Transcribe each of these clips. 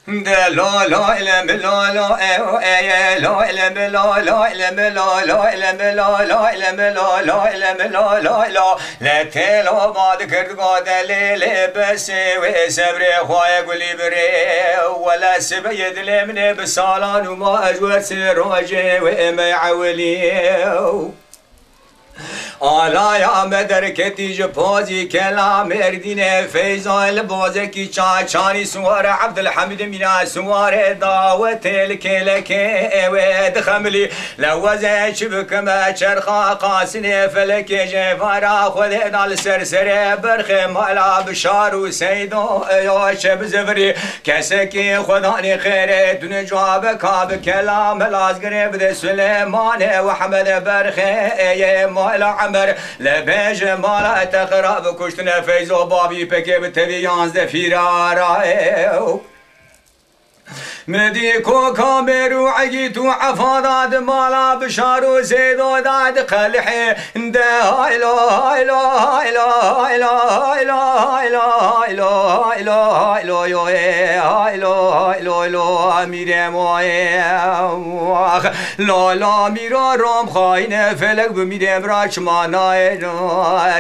لا لا إلا بالله لا لا لا إلا بالله لا إلا بالله لا إلا بالله لا إلا بالله لا إلا بالله لا لا لا تلا بعد كرد قاد ليل بس وسبري خوايا قولي بري ولا سبيد لمن بسالان وما أجود سراجي وما يعولي آلا یا مدر کتیج پازی کلام اردین فیضان لبازه کی چانی سوار عبدالحمید مینا سوار دعوت الکلکه اوید خملی لوزه شبکم چرخا قاسن فلک جفارا خود دال سرسر برخ مالا بشار و سیدو یا شب زفری کسی که خدانی خیره دون جواب کاب کلام لازگره بده سلیمان و حمد برخه مالا عمر لبیج مالا تقرب کشتن فیض و بابی پکه بتوی 11 فیرارا مدي كوكا بروعي تو عفاضات مالا بشارو زيدو داد قلحي دا هايلو هايلو هايلو هايلو هايلو هايلو هايلو هايلو يو هايلو هايلو هايلو امير موي لا لا ميرا رام خاين فلك بمير براش ماناي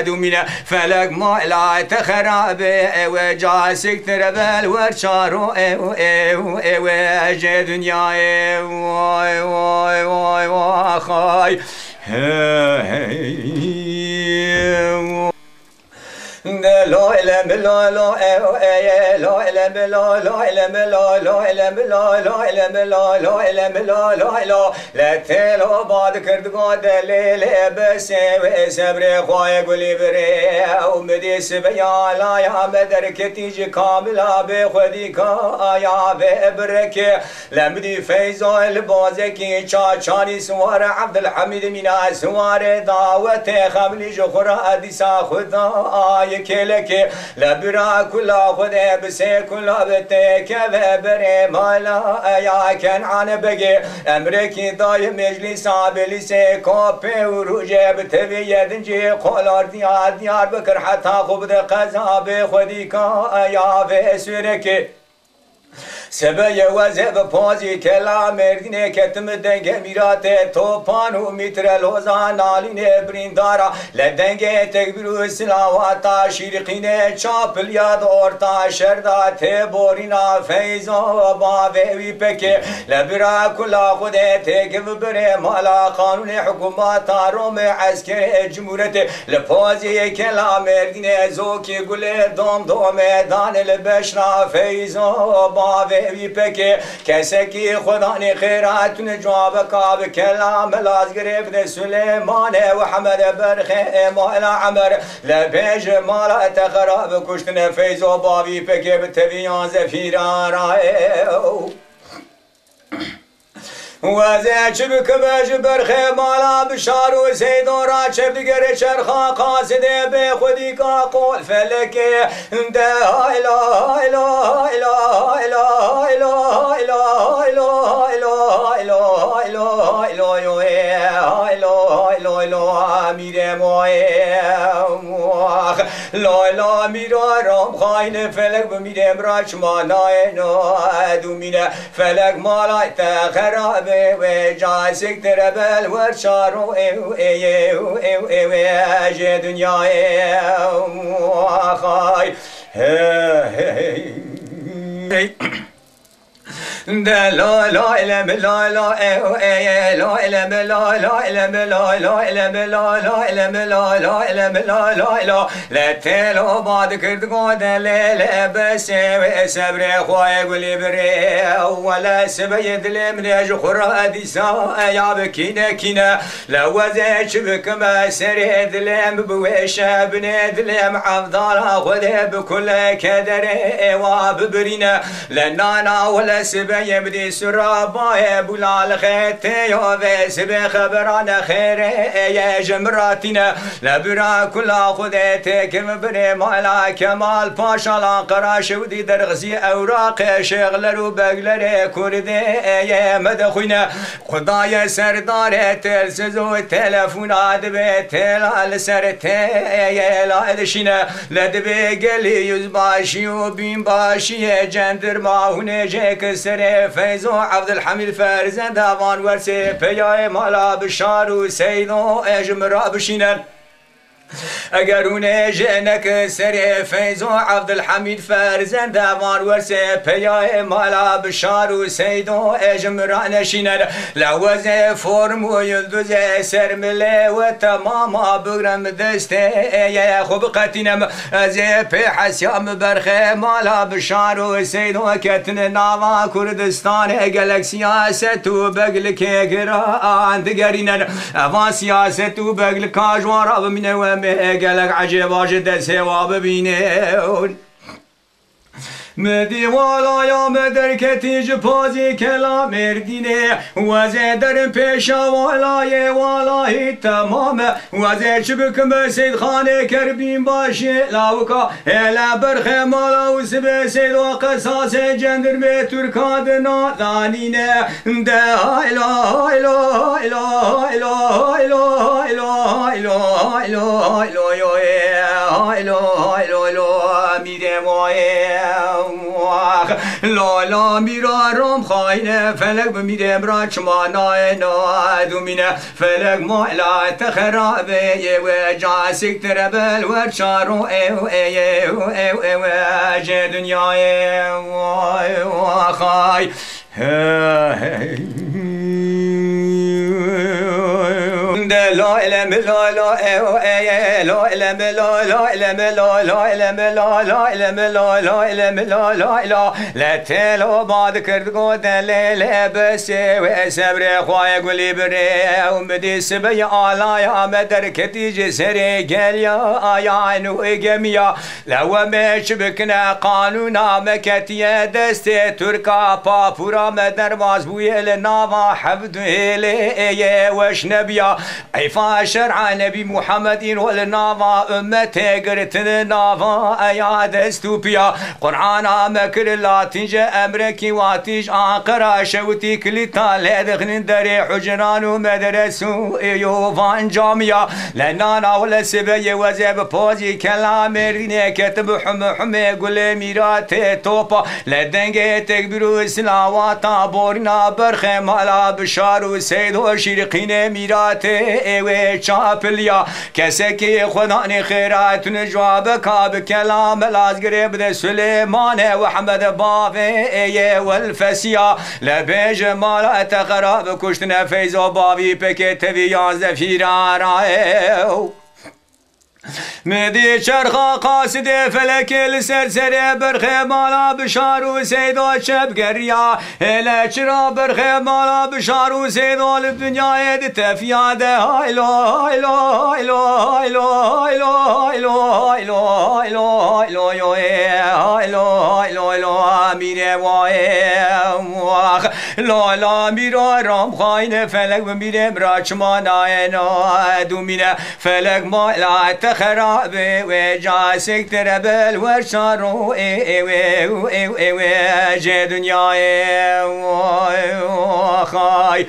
دو مينا فلك ما لا تخرب وجاسك تربل ورشارو ايو اجه دنیای وای وای وای وای خای لا إله إلا الله لا إله إلا الله لا إله إلا الله لا إله إلا الله لا إله إلا الله لا إله إلا الله لا إله لا تلو بعد كرد قاد الليل بس وسبر خوايا قولي بري ومدي سبيا لا يا مدر كتيج كاملة بخديك يا ببرك لمدي فيزو البازكي چاني سوار عبدالحميد منا سوار دعوت خملي جخرا أديسا خدا يكلك لبرا كلا خده بسي كلا بتك وبري مالا يا كان عن بقي امريكي داي مجلس بلسي كوبي وروجه بتبي يدنجي قولار ديار بكر حتى خبد قزا بخديك يا بسورك سبه وزب پازی کلا مردینه کتم دنگ میرات توپان و میتر لوزان نالینه بریندارا لدنگ تکبیر و سلاواتا شیرقینه چاپل یاد اورتا شردا ته بورینا فیضا باوی پکه لبرا کلا خود تکب بره مالا قانون حکومت روم عسکر جمهوریت لپازی کلا مردینه زوکی گل دوم دان لبشنا فیضا باوی وی پکه کسی که خدا نی خیراتون جواب کاب کلام لاز گرفت سلیمان و حمد برخه مالا عمر لبیج مالا تخراب کشتن فیض و بابی پکه بتویان زفیران وزه چبک بج برخه مالا بشار و زیدون را چب دیگر چرخا قاصده به خودی کا قول فلکه ده هایلا هایلا هایلا هایلا هایلا هایلا هایلا هایلا هایلا هایلا هایلا هایلا هایلا هایلا امیر موی لالا میرا رام خاین فلک بمیرم راچ مانای دومینه فلک مالای تخراب و جاسک تربل ورشارو او اجه دنیای خای لا لا إله إلا الله لا إله إلا الله لا إله إلا الله لا إله إلا الله لا إله إلا الله لا إله إلا الله لا إله لا تلو بعد كرد قاد الليل بس وسبر خوايا قولي بري ولا سبيد لمن جخرا ديسا يا بكينا كينا لوزه شبكم سريد لم بويشة بنيد لم عفضال خذ بكل كدر وببرينا لنانا ولا سبيد سبي بدي سرابا بلال خيتي يا سبي خبران خير يا جمراتنا لبرا كل خديتك مبري مالا كمال باشا لا قراش ودي درغزي اوراق شغلر وبغلر كردي يا مدخونا خدايا سردار تلسزو تلفونات بتل سرتي يا لا ادشنا لدبي قلي يزباشي وبين باشي جندر ما هنا جيك سر فيزو عبد الحميد فرزند دافان ورسي بيا مالا بشار وسيدو اجمرا بشينا اگرونه جنک سر فیض و عبد الحمید فرزند داوان ورسه پیای مالا بشار و سید و اجمران شینر لوز فرم و یلدوز سرمله و تماما بگرم دسته خوب قتینم از پی حسیام برخه مالا بشار و سید و کتن ناوا کردستان گلک سیاست و بگل که گران دگرینن اوان سیاست و بگل کاجوارا بمینه و قالك عجيب جدا سوا ببينون مدي والا يا مدر كتيج بازي كلام مردينه وزي درم پیشا والا والا تمام وزي شبك مسيد خانه كربين باشي لاوكا هلا برخ مالا وسب سيد وقصاص جندر بي تركاد نادانينه ده هايلا هايلا هايلا هايلا هايلا هايلا هايلا هايلا هايلا ميره لا لا میرا رام خاینه فلک بمیره برا چمانای نادومینه فلک مالات خرابه و جا سکتر بل و چارو او جه دنیای خای لا علم لا لا لا علم لا لا علم لا لا علم لا لا علم لا لا علم لا لا لا لا تلو بعد كرد قود ليلة بس وسبر خواي قولي بري ومدي سبي آلا يا مدر كتيج سري قال يا آيان وإقميا لو مش بكنا قانونا مكتيا دستي تركا بابورا مدر مازبوية لنافا حفظ هيلي وش نبيا عفا شرع نبي محمد والنافا أمته قرتن نافا أياد استوبيا قرآن مكر لا تنجى أمريكي واتيج آقرا شوتي كلتا لدخن دري حجران ومدرسو يوفان جاميا لنانا ولا سبي وزيب بوزي كلام ريني كتب حمي قل ميرات توبا لدنجي تكبرو سلاواتا بورنا برخي مالا بشار وسيد وشرقين ميرات ايوه چاپلیا کسی که خدا نی خیراتون جواب کاب کلام لازگره بده سلیمان و حمد بابه ایه والفسیا لبیج مالا تقراب کشتن فیض و بابی پکه تویان زفیران مدي شرخا قاصد فلك السرسر برخي مالا بشار وسيد وشب قريا هلا شرا برخي مالا بشار وسيد والدنيا يد تفياده هايلو هايلو هايلو هايلو هايلو هايلو هايلو هايلو هايلو هايلو هايلو هايلو ميره واخ لا لا ميرا رام خاين فلك بميره براچمانا انا دومينه فلك مالا خرابه و جا سکتر بل و شارو جه دنیای خای